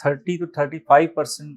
30 to 35%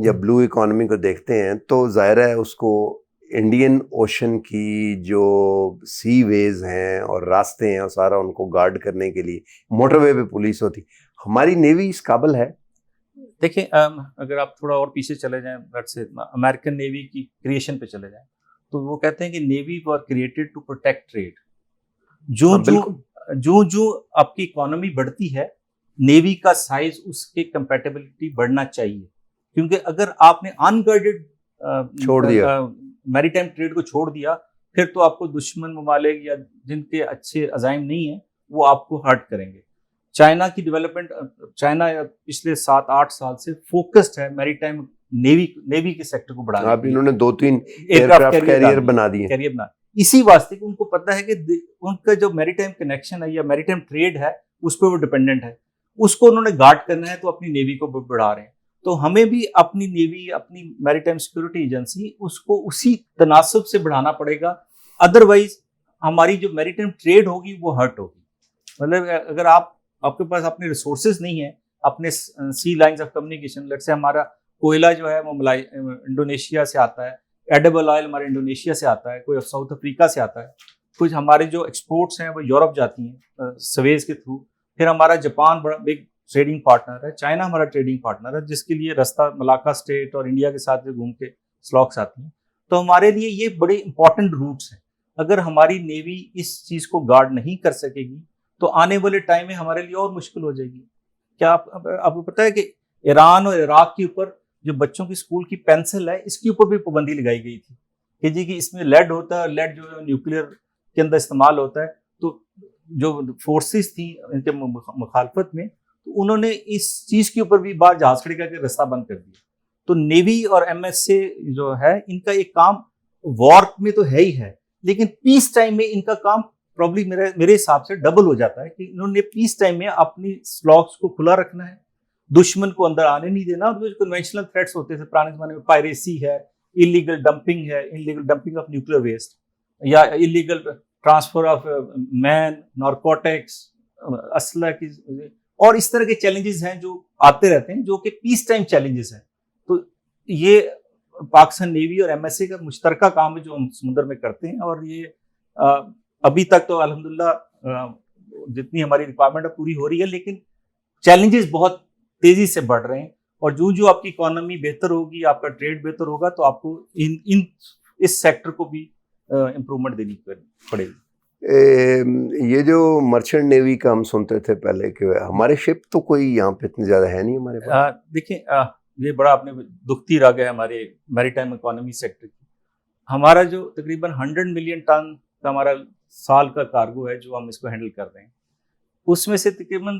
یا بلو economy کو دیکھتے ہیں تو ظاہر ہے اس کو انڈین اوشن کی جو سی ویز ہیں اور راستے ہیں اور سارا ان کو گارڈ کرنے کے لیے موٹر وے پہ پولیس ہوتی. ہماری نیوی اس قابل ہے؟ دیکھیں اگر آپ تھوڑا اور پیچھے چلے جائیں سے امریکن نیوی کی کریشن پہ چلے جائیں تو وہ کہتے ہیں کہ navy were created to protect trade. جو آپ کی اکانومی بڑھتی ہے نیوی کا سائز اس کے کمپیٹیبلٹی بڑھنا چاہیے, کیونکہ اگر آپ نے انگائیڈڈ چھوڑ دیا میری ٹائم ٹریڈ کو چھوڑ دیا پھر تو آپ کو دشمن ممالک یا جن کے اچھے عزائم نہیں ہیں وہ آپ کو ہرٹ کریں گے. چائنا کی ڈیولپمنٹ, چائنا پچھلے 7-8 سال سے فوکسڈ ہے میری ٹائم نیوی کے سیکٹر کو بڑھانے. اب انہوں نے 2-3 ایئرکرافٹ کیریئر بنا دیے. اسی واسطے کہ ان کو پتہ ہے کہ ان کا جو میری ٹائم کنیکشن ہے یا میری ٹائم ٹریڈ ہے اس پہ وہ ڈپینڈنٹ ہے, اس کو انہوں نے گارڈ کرنا ہے تو اپنی نیوی کو بڑھا رہے ہیں. تو ہمیں بھی اپنی نیوی, اپنی میری ٹائم سیکورٹی ایجنسی اس کو اسی تناسب سے بڑھانا پڑے گا, ادروائز ہماری جو میری ٹائم ٹریڈ ہوگی وہ ہرٹ ہوگی. مطلب اگر آپ کے پاس اپنے ریسورسز نہیں ہیں, اپنے سی لائنز آف کمیونیکیشن, لیٹ سے ہمارا کوئلہ جو ہے وہ انڈونیشیا سے آتا ہے, ایڈیبل آئل ہمارے انڈونیشیا سے آتا ہے, کوئی ساؤتھ افریقہ سے آتا ہے, کچھ ہمارے جو ایکسپورٹس ہیں وہ یورپ جاتی ہیں سویز کے تھرو, پھر ہمارا جاپان بڑا بگ ٹریڈنگ پارٹنر ہے, چائنا ہمارا ٹریڈنگ پارٹنر ہے جس کے لیے رستہ ملاکا اسٹیٹ اور انڈیا کے ساتھ گھوم کے سلاکس آتی ہیں. تو ہمارے لیے یہ بڑے امپورٹنٹ روٹس ہیں. اگر ہماری نیوی اس چیز کو گارڈ نہیں کر سکے گی تو آنے والے ٹائم میں ہمارے لیے اور مشکل ہو جائے گی. کیا آپ کو پتہ ہے کہ ایران اور عراق کے اوپر جو بچوں کی اسکول کی پینسل ہے اس کے اوپر بھی پابندی لگائی گئی تھی کہ جی کہ اس میں لیڈ ہوتا ہے, لیڈ جو ہے نیوکلیئر کے اندر استعمال ہوتا ہے. تو جو فورسز تھیں ان کے مخالفت میں تو انہوں نے اس چیز کے اوپر بھی باہر جہاز کھڑے کر کے راستہ بند کر دیا. تو نیوی اور ایم ایس سے جو ہے ان کا ایک کام وار میں تو ہے ہی ہے, لیکن پیس ٹائم میں ان کا کام پرابلی میرے حساب سے ڈبل ہو جاتا ہے کہ انہوں نے پیس ٹائم میں اپنی سلاکس کو کھلا رکھنا ہے, دشمن کو اندر آنے نہیں دینا. اور جو کنونشنل تھریٹس ہوتے تھے پرانے زمانے میں, پائریسی ہے, انلیگل ڈمپنگ ہے, illegal dumping of nuclear waste یا illegal transfer of men, narcotics, اسلحہ کی, اور اس طرح کے چیلنجز ہیں جو آتے رہتے ہیں جو کہ پیس ٹائم چیلنجز ہیں. تو یہ پاکستان نیوی اور ایم ایس اے کا مشترکہ کام ہے جو ہم سمندر میں کرتے ہیں, اور یہ ابھی تک تو الحمدللہ جتنی ہماری ریکوائرمنٹ ہے پوری ہو رہی ہے, لیکن چیلنجز بہت تیزی سے بڑھ رہے ہیں. اور جو آپ کی اکانومی بہتر ہوگی, آپ کا ٹریڈ بہتر ہوگا, تو آپ کو اس سیکٹر کو بھی امپرومنٹ دینی پڑے گی. یہ جو مرچنٹ نیوی کا ہم سنتے تھے پہلے کہ ہمارے شپ تو کوئی یہاں پہ اتنی زیادہ ہے نہیں ہمارے پاس. دیکھیں یہ بڑا آپ نے دکھتی رہ گیا ہمارے میری ٹائم اکانومی سیکٹر کی. ہمارا جو تقریباً 100 ملین ٹن کا ہمارا سال کا کارگو ہے جو ہم اس کو ہینڈل کر رہے ہیں, اس میں سے تقریباً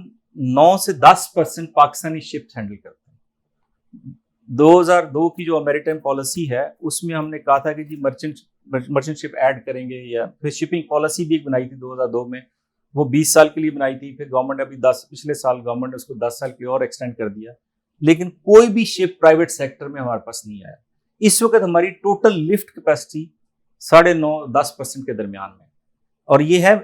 9 سے 10% پاکستانی شپس ہینڈل کرتے ہیں. 2002 کی جو میری ٹائم پالیسی ہے اس میں ہم نے کہا تھا کہ جی مرچنٹ شپ ایڈ کریں گے, یا پھر شپنگ پالیسی بھی ایک بنائی تھی 2002 میں, وہ 20 سال کے لیے بنائی تھی. پھر گورنمنٹ نے ابھی پچھلے سال گورنمنٹ نے اس کو 10 سال کے اور ایکسٹینڈ کر دیا, لیکن کوئی بھی شپ پرائیویٹ سیکٹر میں ہمارے پاس نہیں آیا. اس وقت ہماری ٹوٹل لفٹ کیپیسٹی 9.5-10% کے درمیان میں, اور یہ ہے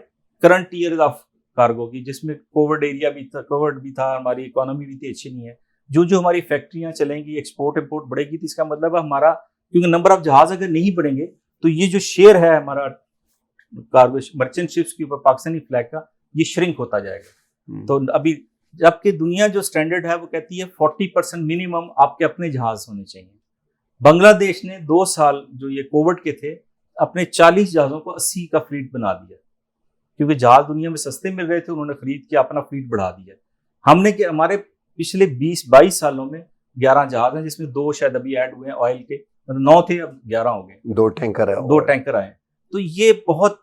کرنٹ ایئر آف کارگو کی, جس میں کووڈ ایریا بھی تھا, کووڈ بھی تھا, ہماری اکانومی بھی تھی اچھی نہیں ہے. جو ہماری فیکٹریاں چلیں گی, ایکسپورٹ امپورٹ بڑھے گی, تو اس کا مطلب ہے ہمارا, کیونکہ نمبر آف جہاز اگر نہیں بڑھیں گے تو یہ جو شیئر ہے ہمارا کارگو مرچنٹ شپس کے اوپر پاکستانی فلیگ کا, یہ شرنک ہوتا جائے گا. تو ابھی جبکہ دنیا جو سٹینڈرڈ ہے وہ کہتی ہے 40% منیمم آپ کے اپنے جہاز ہونے چاہیے. بنگلہ دیش نے 2 سال جو یہ کووڈ کے تھے اپنے 40 جہازوں کو 80 کا فلیٹ بنا دیا, کیونکہ جہاز دنیا میں سستے مل رہے تھے, انہوں نے خرید کے اپنا فلیٹ بڑھا دیا. ہم نے کہ ہمارے پچھلے 20-22 سالوں میں 11 جہاز ہیں, جس میں 2 شاید ابھی ایڈ ہوئے ہیں آئل کے, 9 تھے اب 11 ہو گئے, 2 ٹینکر آئے. تو یہ بہت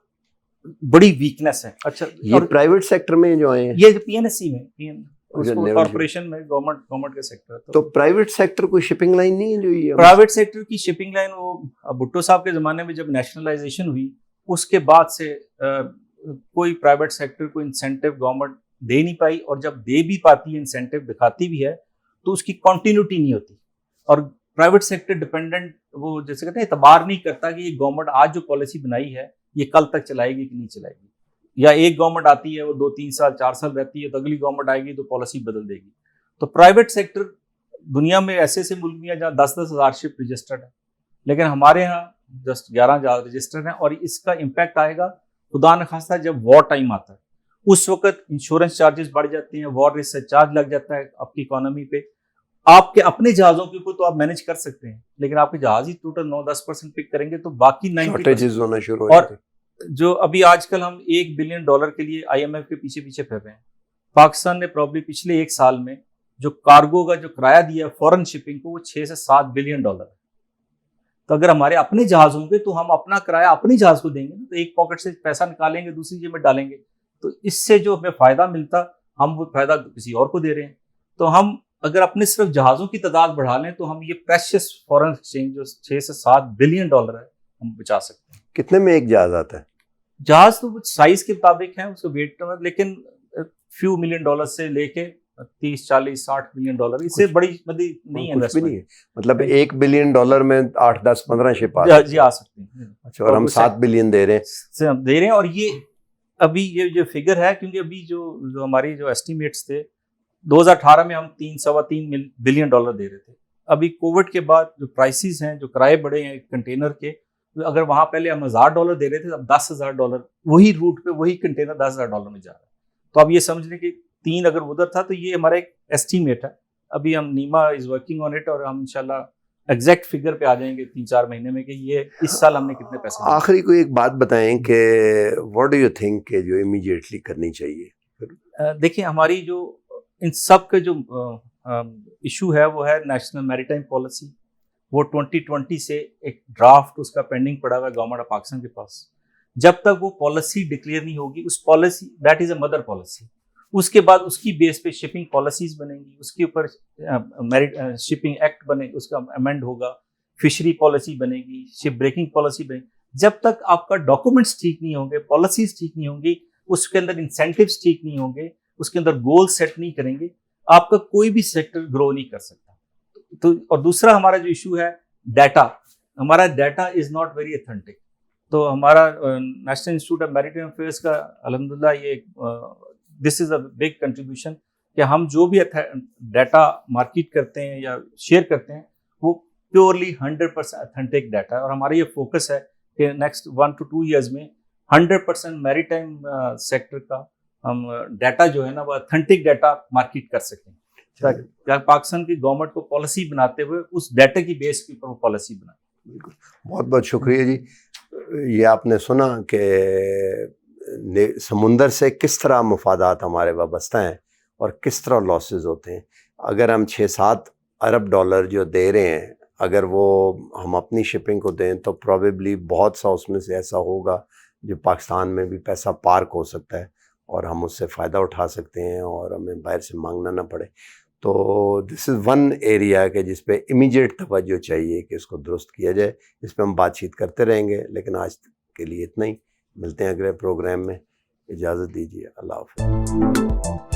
بڑی ویکنس ہے. اچھا, یہ پرائیویٹ سیکٹر میں جو آئے ہیں, یہ پی این ایس سی میں کارپوریشن میں گورنمنٹ کا سیکٹر. تو پرائیویٹ سیکٹر کوئی شپنگ لائن نہیں ہے جو یہ پرائیویٹ سیکٹر کی شپنگ لائن, وہ بھٹو صاحب کے زمانے میں جب نیشنلائزیشن ہوئی اس کے بعد سے کوئی پرائیویٹ سیکٹر کو انسینٹیو گورنمنٹ دے نہیں پائی, اور جب دے بھی پاتی ہے, انسینٹیو دکھاتی بھی ہے, تو اس کی کنٹینیوٹی نہیں ہوتی. اور پرائیویٹ سیکٹر ڈپینڈنٹ, وہ جیسے کہتے ہیں اعتبار نہیں کرتا کہ یہ گورنمنٹ آج جو پالیسی بنائی ہے یہ کل تک چلائے گی کہ نہیں چلائے گی, یا ایک گورنمنٹ آتی ہے وہ 2-3 سال 4 سال رہتی ہے, تو اگلی گورنمنٹ آئے گی تو پالیسی بدل دے گی. تو پرائیویٹ سیکٹر دنیا میں ایسے ایسے ملک بھی ہیں جہاں 10-10 ہزار شپ رجسٹرڈ ہیں، لیکن ہمارے یہاں جسٹ 11,000 رجسٹرڈ ہیں. اور اس کا امپیکٹ آئے گا خدا نخواستہ جب وار ٹائم آتا ہے، اس وقت انشورنس چارجز بڑھ جاتے ہیں، وار رسک چارج لگ جاتا ہے آپ کی اکانومی پہ. آپ کے اپنے جہازوں کے اوپر تو آپ مینج کر سکتے ہیں، لیکن آپ کے جہاز ہی ٹوٹل 9-10% پک کریں گے تو باقی 90% شارٹیجز ہونا شروع ہو اور جاتی. جو ابھی آج کل ہم $1 بلین کے لیے IMF کے پیچھے پھر رہے ہیں. پاکستان نے پرابلی پچھلے 1 سال میں جو کارگو کا جو کرایہ دیا فورن شپنگ کو وہ 6 سے 7 بلین ڈالر ہے. تو اگر ہمارے اپنے جہاز ہوں گے تو ہم اپنا کرایہ اپنے جہاز کو دیں گے، تو ایک پاکٹ سے پیسہ نکالیں گے دوسری جیب میں ڈالیں گے، تو اس سے جو ہمیں فائدہ ملتا ہم وہ فائدہ کسی اور کو دے رہے ہیں. تو ہم اگر اپنے صرف جہازوں کی تعداد بڑھا لیں تو ہم یہ پریشیس فورن ایکسچینج جو 6 سے 7 بلین ڈالر ہے ہم بچا سکتے ہیں. کتنے میں ایک جہاز آتا ہے؟ جہاز تو سائز کے مطابق ہیں اس کو ویٹ کرنا، لیکن فیو ملین ڈالر سے لے کے 30, 40, 60 ملین ڈالر، اس سے بڑی مدی نہیں ہے کچھ بھی نہیں انویسٹمنٹ. ہے. مطلب 1 بلین ڈالر میں 8, 10, 15 شپ جی آ سکتے ہیں. اچھا، اور ہم 7 بلین دے رہے سے ہم دے رہے ہیں. اور یہ ابھی یہ جو فگر ہے، کیونکہ ابھی جو ہماری جو ایسٹیمیٹس تھے 2018 میں ہم 3-3.25 بلین ڈالر دے رہے تھے. ابھی کووڈ کے بعد جو پرائسز ہیں، جو کرائے بڑھے ہیں کنٹینر کے، اگر وہاں پہلے ہم $1,000 دے رہے تھے، اب $10,000 وہی روٹ پہ وہی کنٹینر $10,000 میں جا رہا ہے. تو اب یہ سمجھ لیں کہ 3 اگر ادھر تھا تو یہ ہمارا ایک ایسٹیمیٹ ہے. ابھی ہم نیما از ورکنگ آن اٹ اور ہم انشاءاللہ ایگزیکٹ فگر پہ آ جائیں گے 3-4 مہینے میں کہ یہ اس سال ہم نے کتنے پیسے. آخری کوئی ایک بات بتائیں کہ واٹ ڈو یو تھنک کہ جو امیڈیٹلی کرنی چاہیے؟ دیکھیں ہماری جو ان سب کا جو ایشو ہے وہ ہے نیشنل میری ٹائم پالیسی. وہ 2020 سے ایک ڈرافٹ اس کا پینڈنگ پڑا ہوا ہے گورنمنٹ آف پاکستان کے پاس. جب تک وہ پالیسی ڈکلیئر نہیں ہوگی، اس policy that is a mother policy, اس کے بعد اس کی بیس پہ شپنگ پالیسیز بنیں گی، اس کے اوپر شپنگ ایکٹ بنے گا، اس کا امینڈ ہوگا، فشری پالیسی بنے گی، شپ بریکنگ پالیسی بنے گی. جب تک آپ کا ڈاکومنٹس ٹھیک نہیں ہوں گے، پالیسیز ٹھیک نہیں ہوں گی، اس کے اندر انسینٹیوز ٹھیک نہیں ہوں گے، اس کے اندر گول سیٹ نہیں کریں گے، آپ کا کوئی بھی سیکٹر گرو نہیں کر سکتا. تو اور دوسرا ہمارا جو ایشو ہے ڈیٹا، ہمارا data is not very authentic. تو ہمارا national institute of maritime affairs کا الحمدللہ یہ دس از اے بگ کنٹریبیوشن کہ ہم جو بھی ڈیٹا مارکیٹ کرتے ہیں یا شیئر کرتے ہیں وہ پیورلی 100% اتھینٹک ڈیٹا ہے. اور ہمارا یہ فوکس ہے کہ نیکسٹ 1 to 2 years میں 100% میری ٹائم سیکٹر کا ہم ڈیٹا جو ہے نا وہ اتھینٹک ڈیٹا مارکیٹ کر سکیں. پاکستان کی گورنمنٹ کو پالیسی بناتے ہوئے اس ڈیٹا کی بیس کے اوپر وہ پالیسی بنائے. بالکل، بہت بہت شکریہ جی. یہ آپ نے سنا کہ سمندر سے کس طرح مفادات ہمارے وابستہ ہیں اور کس طرح لاسز ہوتے ہیں. اگر ہم 6-7 ارب ڈالر جو دے رہے ہیں، اگر وہ ہم اپنی شپنگ کو دیں تو پروبیبلی بہت سا اس میں سے ایسا ہوگا جو پاکستان میں بھی پیسہ پارک ہو سکتا ہے اور ہم اس سے فائدہ اٹھا سکتے ہیں اور ہمیں باہر سے مانگنا نہ پڑے. تو دس از ون ایریا کہ جس پہ امیجیٹ توجہ چاہیے کہ اس کو درست کیا جائے. اس پہ ہم بات چیت کرتے رہیں گے، لیکن آج کے لیے اتنا ہی. ملتے ہیں اگلے پروگرام میں. اجازت دیجیے. اللہ حافظ.